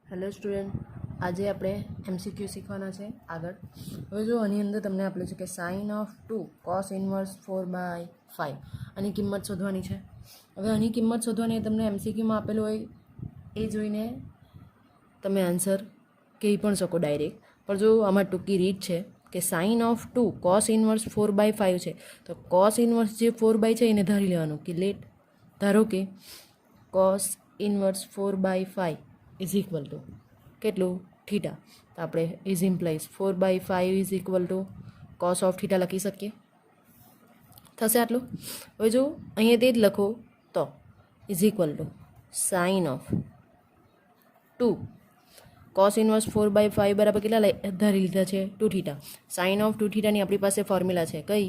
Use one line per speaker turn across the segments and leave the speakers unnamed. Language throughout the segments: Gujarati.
હેલો સ્ટુડન્ટ, આજે આપણે એમસીક્યુ શીખવાના છે આગળ. હવે જો આની અંદર તમને આપેલું છે કે સાઇન ઓફ 2 કોસ ઇન્વર્સ 4/5 આની કિંમત શોધવાની છે. હવે આની કિંમત શોધવાની તમને એમસીક્યુમાં આપેલું હોય એ જોઈને તમે આન્સર કહી પણ શકો ડાયરેક્ટ. પણ જો આમાં ટૂંકી રીત છે કે સાઇન ઓફ 2 કોસ ઇન્વર્સ 4/5 છે, તો કોસ ઇન્વર્સ જે 4/5 છે એને ધારી લેવાનું કે ધારો કે cos inverse 4/5 is equal two કેટલું થીટા. તો આપણે is implies 4/5 is equal two cos of theta લખી શકીએ. થશે આટલું. હવે જો અહીંયા તે જ લખો તો is equal to sine of 2 cos inverse 4/5 બરાબર કેટલા ધારી લીધા છે 2 થીટા. સાઇન ઓફ 2 થીટાની આપણી પાસે ફોર્મ્યુલા છે કઈ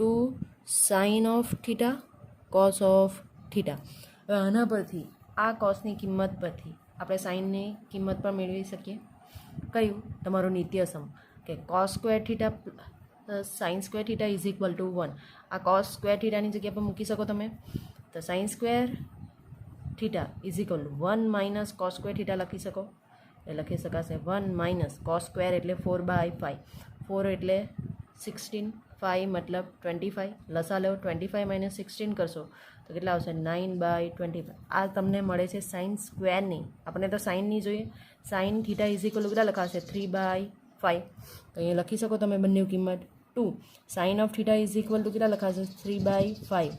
2 sine of theta cos of theta. હવે આના પરથી આ કોસની કિંમત પરથી આપણે સાઇનની કિંમત પણ મેળવી શકીએ. કયું તમારું નિત્યસમ કે cos square theta sine square theta is equal two 1. આ કોસ સ્ક્વેર થીટાની જગ્યા પર મૂકી શકો તમે. તો sine square theta is equal two 1 minus cos square theta લખી શકો. એ લખી શકાશે 1 માઇનસ કોસ સ્ક્વેર એટલે 4/5, 4 એટલે 16, 5 મતલબ 25. લસા લો 25 માઇનસ 16 કરશો તો કેટલા આવશે 9/25. આ તમને મળે છે સાઇન સ્ક્વેરની. આપણે તો સાઇનની જોઈએ. સાઇન થીટા ઇઝ ઇક્વલ કેટલા લખાશે 3/5. તો અહીંયા લખી શકો તમે બંને કિંમત 2 sine of theta is equal to કેટલા લખાશે 3/5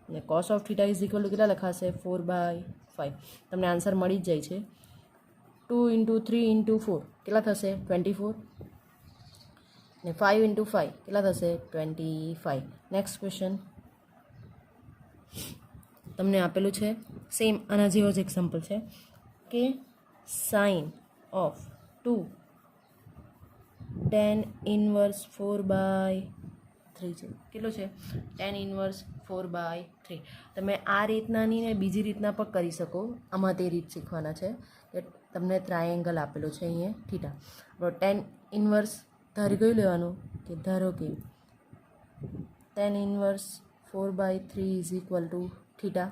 અને cos of theta is equal to કેટલા લખાશે 4/5. તમને આન્સર મળી જ જાય છે. 2 × 3 × 4 કેટલા થશે 24 ને 5 × 5 કેટલા થશે 25. નેક્સ્ટ ક્વેશ્ચન તમને આપેલું છે સેમ આના જેવો જ એક્ઝામ્પલ છે કે સાઇન ઓફ 2 tan ઇન્વર્સ 4/3 છે. કેટલું છે tan ઇન્વર્સ 4/3. તમે આ રીતનાની ને બીજી રીતના પણ કરી શકો. આમાં તે રીત શીખવાના છે કે તમને ટ્રાયેંગલ આપેલું છે અહીંયા થીટા. tan ઇન્વર્સ ધારી કયું લેવાનું કે ધારો કે tan inverse 4/3 is equal two theta.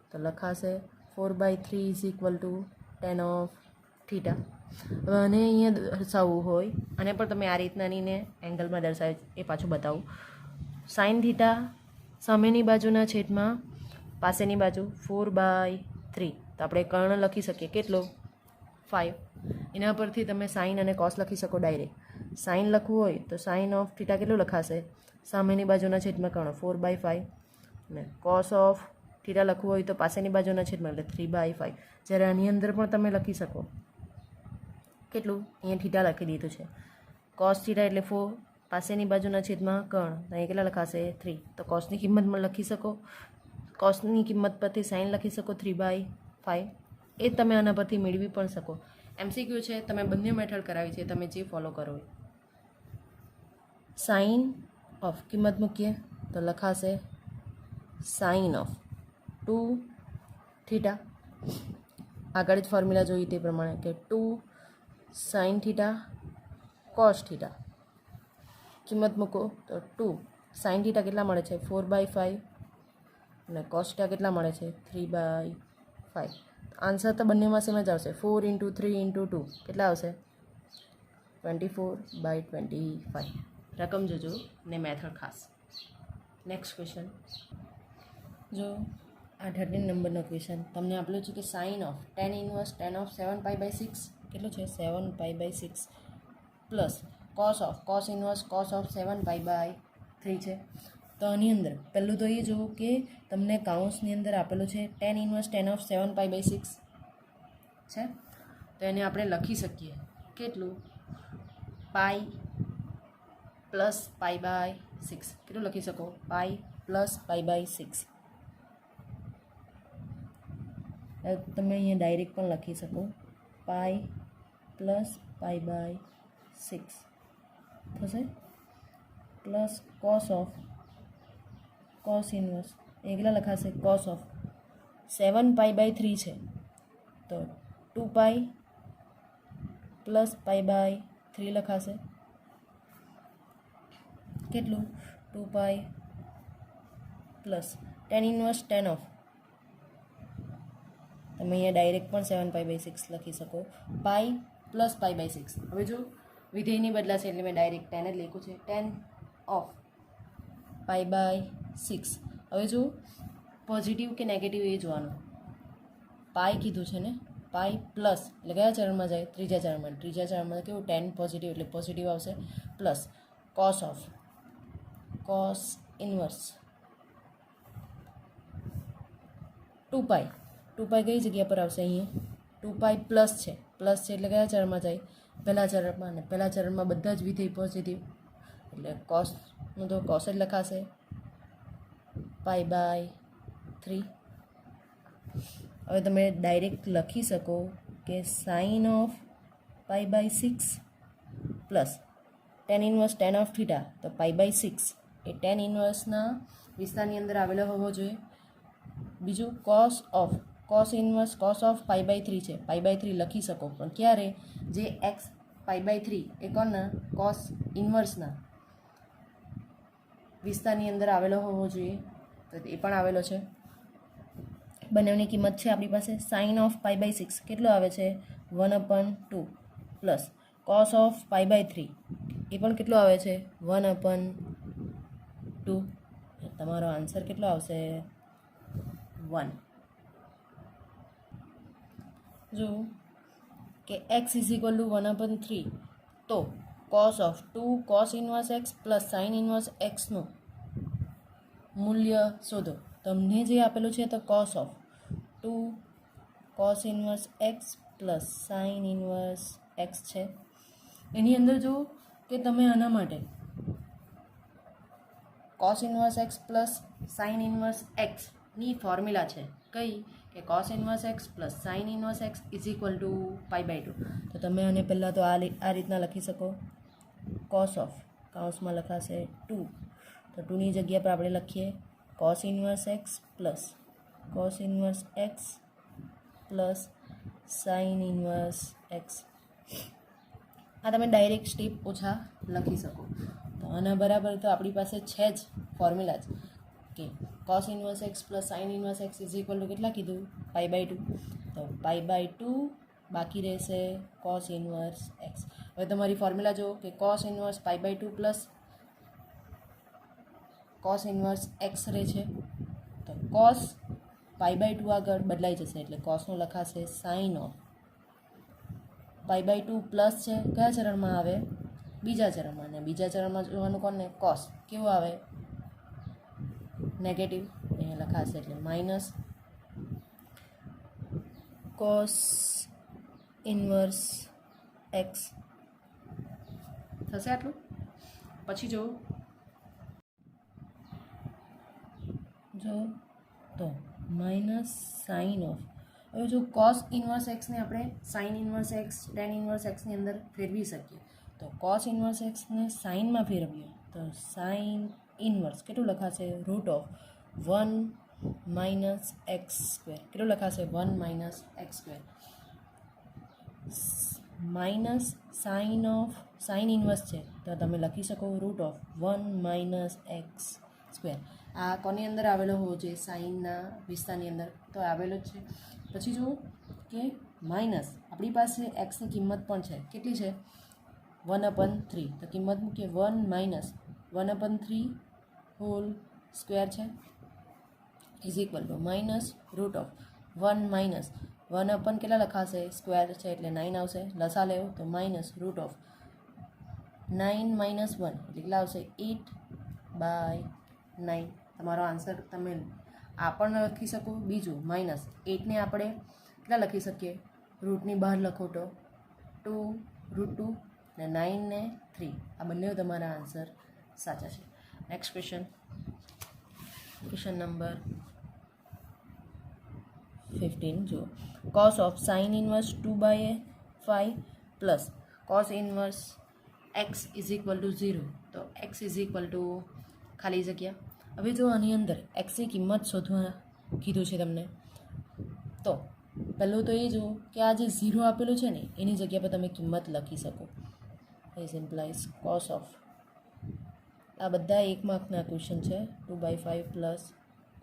તો લખાશે 4/3 is equal two tan of theta. હવે આને અહીંયા દર્શાવવું હોય અને પણ તમે આ રીતનાનીને એંગલમાં દર્શાવે એ પાછું બતાવું. સાઇન થીટા સામેની બાજુના છેદમાં પાસેની બાજુ 4/3. તો આપણે કર્ણ લખી શકીએ કેટલો 5. એના પરથી તમે સાઇન અને કોસ લખી શકો ડાયરેક્ટ. સાઇન લખવું હોય તો સાઇન ઓફ થીટા કેટલું લખાશે સામેની બાજુના છેદમાં કર્ણ 4/5 અને કોસ ઓફ થીટા લખવું હોય તો પાસેની બાજુના છેદમાં એટલે 3/5. જ્યારે આની અંદર પણ તમે લખી શકો કેટલું અહીંયા થીટા લખી દીધું છે. કોસ થીટા એટલે 4 પાસેની બાજુના છેદમાં કર્ણ અહીંયા કેટલા લખાશે 3. તો કોસની કિંમતમાં લખી શકો. કોસની કિંમત પરથી સાઇન લખી શકો 3/5. એ તમે આના પરથી મેળવી પણ શકો. એમસીક્યુ છે, તમે બંને મેથડ કરાવી છે, તમે જે ફોલો કરો. સાઇન ઓફ કિંમત મૂકીએ તો લખાશે સાઇન ઓફ 2 થીટા. આગળ જ ફોર્મ્યુલા જોઈ તે પ્રમાણે કે 2 સાઇન થીટા કોસ થીટા. કિંમત મૂકો તો 2 સાઇન થીટા કેટલા મળે છે 4/5 અને કોસ થીટા કેટલા મળે છે 3/5. આન્સર તો બંનેમાં સેમ જ આવશે. 4 × 3 × 2 કેટલા આવશે 24/25. રકમ જોજો ને મેથડ ખાસ. નેક્સ્ટ ક્વેશ્ચન જો આ 13 નંબરનો ક્વેશ્ચન તમને આપેલું છે કે sine of tan inverse tan of 7π/6 કેટલું છે 7π/6 plus cos inverse cos of 7π/3 છે. તો આની અંદર પહેલું તો એ જુઓ કે તમને કાઉન્સની અંદર આપેલું છે tan ઇન્વર્સ tan ઓફ 7π/6 છે. તો એને આપણે લખી શકીએ કેટલું પાઈ પ્લસ π/6. કેટલું લખી શકો પાઈ પ્લસ π/6. તમે અહીંયા ડાયરેક્ટ પણ લખી શકો પાઈ પ્લસ π/6 થશે પ્લસ કોસ ઇન્વર્સ એ કેટલા લખાશે કોસ ઓફ 7π/3 છે તો 2π પ્લસ π/3 લખાશે કેટલું 2π plus tan inverse tan of તમે અહીંયા ડાયરેક્ટ પણ 7π/6 લખી શકો. Pi plus π/6. હવે જો વિધેયની બદલાશે એટલે મેં ડાયરેક્ટ 10 જ લખ્યું છે. 10 ઓફ π/6. હવે જો પોઝિટિવ કે નેગેટિવ એ જોવાનું. પાઈ કીધું છે ને, પાઈ પ્લસ એટલે કયા ચરણમાં જાય? ત્રીજા ચરણમાં. ત્રીજા ચરણમાં કેવું 10 પોઝિટિવ એટલે પોઝિટિવ આવશે, પ્લસ કોસ ઇન્વર્સ 2π. 2π કઈ જગ્યા પર આવશે? અહીંયા 2π પ્લસ છે એટલે કયા ચરણમાં જાય? પહેલા ચરણમાં. અને પહેલા ચરણમાં બધા જ વિધેય પોઝિટિવ એટલે કોસનું તો કોસ જ લખાશે, π/3. હવે તમે ડાયરેક્ટ લખી શકો કે sine of π/6 plus tan inverse tan of theta, તો π/6 એ tan ઇન્વર્સના વિસ્તારની અંદર આવેલો હોવો જોઈએ. બીજું કોસ ઇન્વર્સ કોસ ઓફ π/3 છે, π/3 લખી શકો, પણ ક્યારે? જે એક્સ π/3 એ કોના? કોસ ઇન્વર્સના વિસ્તારની અંદર આવેલો હોવો જોઈએ, તો એ પણ આવેલો છે. બંનેની કિંમત છે આપણી પાસે. સાઇન ઓફ π/6 કેટલો આવે છે? 1/2 પ્લસ કોસ ઓફ π/3 એ પણ કેટલો આવે છે? 1/2. તમારો આન્સર કેટલો આવશે? 1. જો કે x = 1/3, તો cos of 2 cos inverse x plus sine inverse xનું મૂલ્ય શોધો. તમને જે આપેલું છે તો cos of 2 cos inverse x plus sine inverse x છે. એની અંદર જો કે તમે આના માટે cos inverse x plus sine inverse xની ફોર્મ્યુલા છે કઈ? કે cos inverse x plus sine inverse x = π/2. તો તમે આને પહેલાં તો આ રીતના લખી શકો. કોસ ઓફ કાઉન્સમાં લખાશે 2, તો 2ની જગ્યા પર આપણે લખીએ cos inverse x plus cos inverse x plus sine inverse x. આ તમે ડાયરેક્ટ સ્ટેપ ઓછા લખી શકો. તો આના બરાબર તો આપણી પાસે છે જ ફોર્મ્યુલા જ કે cos inverse x plus sine inverse x = કેટલા કીધું? π/2. તો π/2 બાકી રહેશે કોસ ઇન્વર્સ x. હવે તમારી ફોર્મ્યુલા જો કે cos inverse π/2 plus cos inverse x રહે છે, તો કોસ π/2 આગળ બદલાઈ જશે એટલે કોસનું લખાશે સાઇન ઓફ π/2 પ્લસ છે કયા ચરણમાં આવે? બીજા ચરણમાં. અને બીજા ચરણમાં જોવાનું કોને? કોસ કેવું આવે? નેગેટિવ. અહીંયા લખાશે એટલે માઇનસ કોસ ઇન્વર્સ x થશે આટલું. પછી જો તો માઇનસ સાઇન ઓફ. હવે જો કોસ ઇન્વર્સ એક્સને આપણે sine inverse x tan inverse એક્સની અંદર ફેરવી શકીએ, તો કોસ ઇન્વર્સ એક્સને સાઇનમાં ફેરવીએ તો સાઇન ઇન્વર્સ કેટલું લખાશે? √1 - x². કેટલું લખાશે? 1 - x². Minus sign of sine inverse છે તો તમે લખી શકો √1 - x². આ કોની અંદર આવેલો હોવો જોઈએ? સાઇનના વિસ્તારની અંદર, તો આવેલો જ છે. પછી જુઓ કે માઇનસ આપણી પાસે એક્સની કિંમત પણ છે. કેટલી છે? 1/3. તો કિંમત મૂકીએ 1 - 1/3 હોલ સ્ક્વેર છે -√1 - 1 કેટલા લખાશે? સ્ક્વેર છે એટલે 9 આવશે. લસા લેવો તો -√9 - 1 એટલે કેટલા આવશે? 8/9. તમારો આન્સર તમે આ પણ લખી શકો. બીજું -8ને આપણે કેટલા લખી શકીએ? રૂટની બહાર લખો તો 2√2 ને 9 ને 3. આ બંને તમારા આન્સર સાચા છે. નેક્સ્ટ ક્વેશ્ચન નંબર 15 જો cos of sine inverse 2/5 plus cos inverse x = 0. તો x = ખાલી જગ્યા. હવે જો આની અંદર એક્સની કિંમત શોધવા કીધું છે તમને, તો પહેલું તો એ જુઓ કે આ જે 0 આપેલું છે ને એની જગ્યા પર તમે કિંમત લખી શકો. ઇઝ ઇમ્પ્લાઇઝ કોસ ઓફ, આ બધા 1 માર્કના ક્વેશ્ચન છે. 2/5 પ્લસ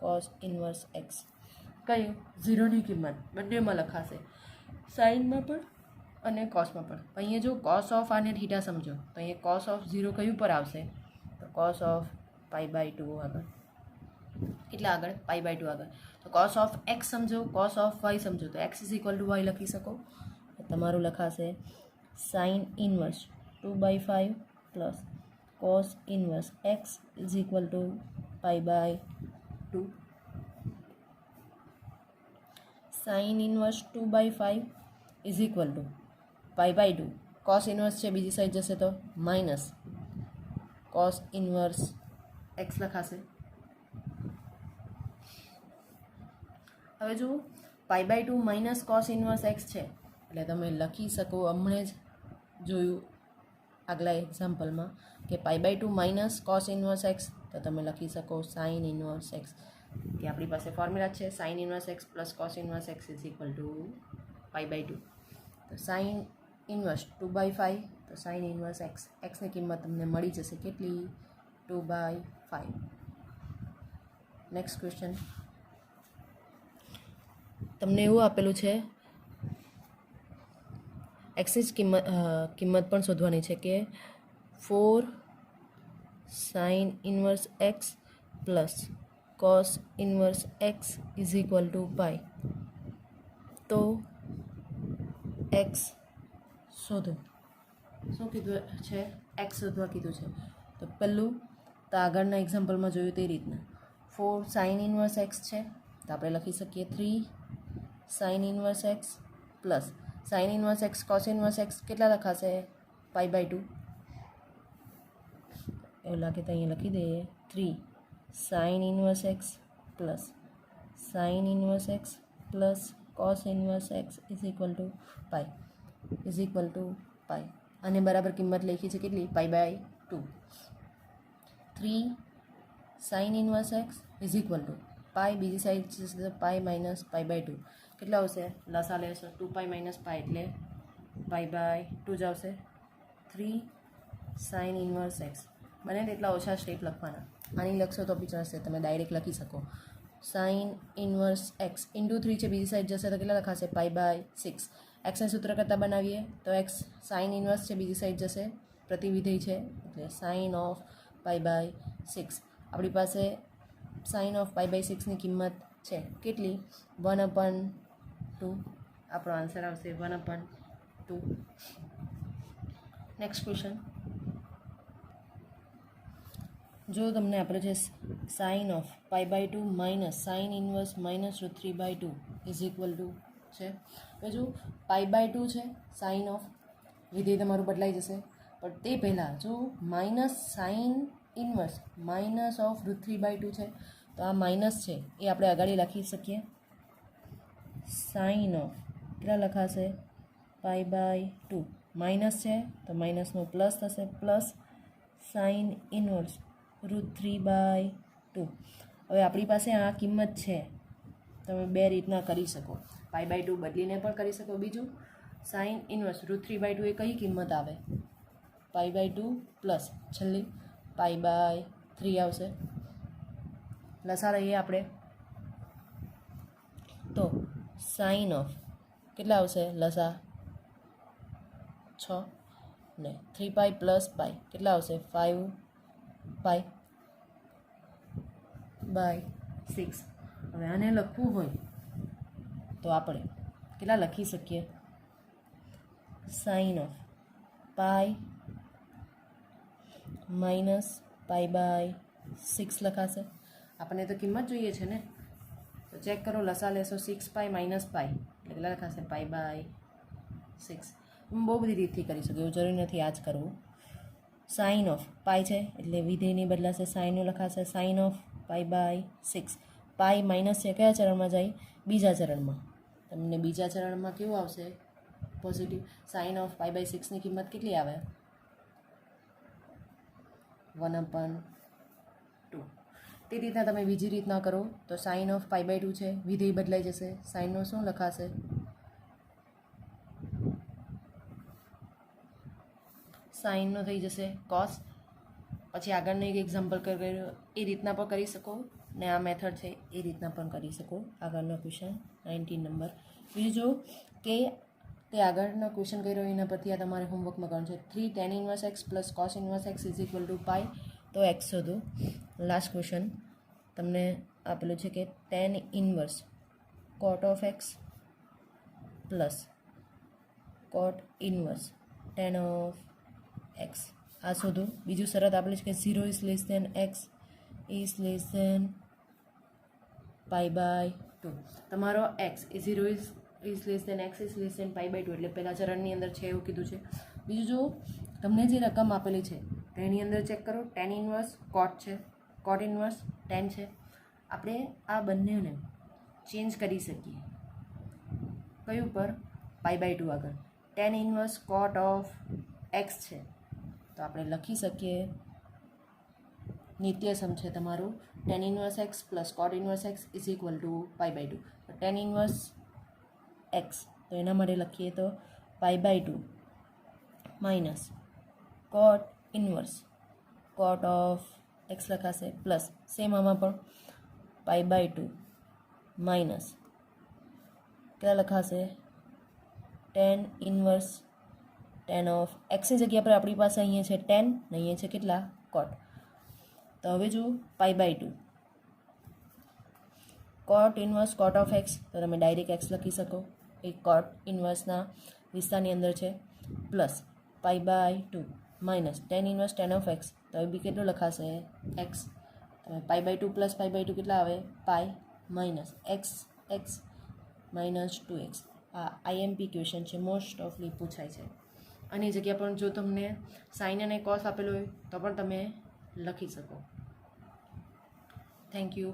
કોસ ઇન્વર્સ x. કયું ઝીરોની કિંમત બંનેમાં લખાશે, સાઇનમાં પણ અને કોસમાં પણ. અહીંયા જો કોસ ઓફ આને થીટા સમજો તો અહીંયા કોસ ઓફ 0 કયું પર આવશે, તો કોસ ઓફ π/2 આગળ. કેટલા આગળ? π/2 આગળ. તો કોસ ઓફ એક્સ સમજો, કોસ ઓફ વાય સમજો, તો x = y લખી શકો. તમારું લખાશે sine inverse 2/5 plus cos inverse x = π/2. Sine inverse 2/5 = π/2. Cos inverse છે બીજી સાઈડ જશે તો માઇનસ કોસ ઇન્વર્સ x લખાશે. હવે જુઓ π/2 માઇનસ કોસ ઇન્વર્સ x છે એટલે તમે લખી શકો, હમણાં જ જોયું આગલા એક્ઝામ્પલમાં કે π/2 માઇનસ કોસ ઇન્વર્સ x, તો તમે લખી શકો સાઇન ઇન્વર્સ x. કે આપણી પાસે ફોર્મ્યુલા છે sign inverse x plus cos inverse x = π/2. તો સાઇન ઇન્વર્સ 2/5, તો સાઇન ઇન્વર્સ x, xની કિંમત તમને મળી જશે કેટલી? 2/5. Next question. તમને એવું આપેલું છે એક્સની જ કિંમત પણ શોધવાની છે કે 4 sign inverse x plus cos inverse x = π. તો x શોધો. શું કીધું છે? x શોધવા કીધું છે. તો પહેલું તો આગળના એક્ઝામ્પલમાં જોયું તે રીતના 4 સાઇન ઇન્વર્સ x છે, તો આપણે લખી શકીએ 3 sign inverse x plus sine inverse x cos inverse x કેટલા લખાશે? π/2. એવું લાગે તો અહીંયા લખી દઈએ 3 sign inverse x plus sine inverse x plus cos inverse x = π. અને બરાબર કિંમત લખી છે કેટલી? π/2. 3 સાઇન ઇન્વર્સ x = π, બીજી સાઈડ જશે π માઇનસ π/2. કેટલા આવશે? લસા લેશો 2π માઇનસ π એટલે π/2 જ આવશે. 3 સાઇન ઇન્વર્સ x, બને તેટલા ઓછા સ્ટેપ લખવાના. આની લખશો તો બી ચાલશે, તમે ડાયરેક્ટ લખી શકો સાઇન ઇન્વર્સ x × 3 છે, બીજી સાઈડ જશે તો કેટલા લખાશે? π/6. એક્સને સૂત્ર કરતાં બનાવીએ તો x સાઇન ઇન્વર્સ છે, બીજી સાઈડ જશે પ્રતિવિધેય છે એટલે સાઇન ઓફ π/6. આપણી પાસે સાઇન ઓફ π/6ની કિંમત છે કેટલી? 1/2. આપણો આન્સર આવશે 1/2. Next question. જો તમને આપણે છે sine of π/2 minus sine inverse -√3/2 છે. હવે જો π/2 છે, સાઇન ઓફ વિધેય તમારું બદલાઈ જશે, પણ તે પહેલાં જો માઇનસ સાઇન ઇન્વર્સ -√3/2 છે, તો આ માઇનસ છે એ આપણે આગળ લખી શકીએ સાઇન ઓફ કેટલા લખાશે? π/2. માઇનસ છે તો માઇનસનો પ્લસ થશે પ્લસ સાઇન ઇન્વર્સ √3/2. હવે આપણી પાસે આ કિંમત છે, તમે બે રીતના કરી શકો. π/2 બદલીને પણ કરી શકો. બીજું સાઇન ઇન્વર્સ √3/2 એ કઈ કિંમત આવે? π/2 પ્લસ છેલ્લી π/3 આવશે. લસા લઈએ આપણે તો સાઇન ઓફ કેટલા આવશે? લસા 6 ને 3π પ્લસ π કેટલા આવશે? 5π/6. હવે આને લખવું હોય તો આપણે કેટલા લખી શકીએ? સાઇન ઓફ π માઇનસ π/6 લખાશે. આપણને તો કિંમત જોઈએ છે ને, તો ચેક કરો. લસા લેશો 6π માઇનસ π એટલે કેટલા લખાશે? π/6. બહુ બધી રીતથી કરી શકો, એવું જરૂરી નથી આ જ કરવું. સાઇન ઓફ પાઈ છે એટલે વિધેયની બદલાશે સાઇનનું લખાશે સાઇન ઓફ π/6. પાઈ માઇનસ છે કયા ચરણમાં જાય? બીજા ચરણમાં. તમને બીજા ચરણમાં કેવું આવશે? પોઝિટિવ. સાઇન ઓફ π/6ની કિંમત કેટલી આવે? 1/2. તે રીતના તમે બીજી રીતના કરો તો સાઇન ઓફ π/2 છે, વિધેય બદલાઈ જશે. સાઇનનો શું લખાશે? સાઇનનો થઈ જશે કોસ. પછી આગળનું એક એક્ઝામ્પલ કર્યું એ રીતના પણ કરી શકો. ને આ મેથડ છે એ રીતના પણ કરી શકો. આગળનો ક્વેશ્ચન 19 નંબર. બીજું જો કે તે આગળનો ક્વેશ્ચન કર્યો એના પરથી આ તમારે હોમવર્કમાં કરવાનું છે. 3 tan inverse x plus cos inverse x is equal to pi. તો એક્સ શોધો. લાસ્ટ ક્વેશ્ચન તમને આપેલું છે કે tan inverse cot of x plus cot inverse tan of x આ શોધો. બીજું શરત આપેલું છે કે 0 is less than x is less than π/2. તમારો એક્સ એ 0 is less than x is less than π/2 એટલે પહેલા ચરણની અંદર છે એવું કીધું છે. બીજું જો તમને જે રકમ આપેલી છે તેની અંદર ચેક કરો. tan ઇન્વર્સ કોટ છે, કોટ ઇન્વર્સ tan છે. આપણે આ બંનેને ચેન્જ કરી શકીએ કયું પર π/2 આગળ. tan inverse cot of x છે તો આપણે લખી શકીએ નિત્યસમ છે તમારું tan inverse x plus cot inverse x is equal to π/2. tan inverse x તો એના માટે લખીએ તો π/2 minus cot inverse cot of x લખાશે પ્લસ સેમ આમાં પણ π/2 માઇનસ क्या લખાશે tan ઇન્વર્સ tan ઓફ એક્સની જગ્યા પર આપણી પાસે અહીંયા છે tan ને અહીંયા છે કેટલા કોટ. તો હવે જો π/2 cot inverse cot of x તો તમે ડાયરેક્ટ એક્સ લખી શકો એ કોટ ઇન્વર્સના વિસ્તારની અંદર છે plus π/2 minus tan inverse tan of x તો હવે બી કેટલું લખાશે એક્સ. તમે π/2 પ્લસ π/2 કેટલા આવે pi minus x x minus 2x. આ આઈએમપી ક્વેશ્ચન છે, મોસ્ટ ઓફલી પૂછાય છે. આની જગ્યા પણ જો તમને સાઇન અને કોસ આપેલો હોય તો પણ તમે લખી શકો. Thank you.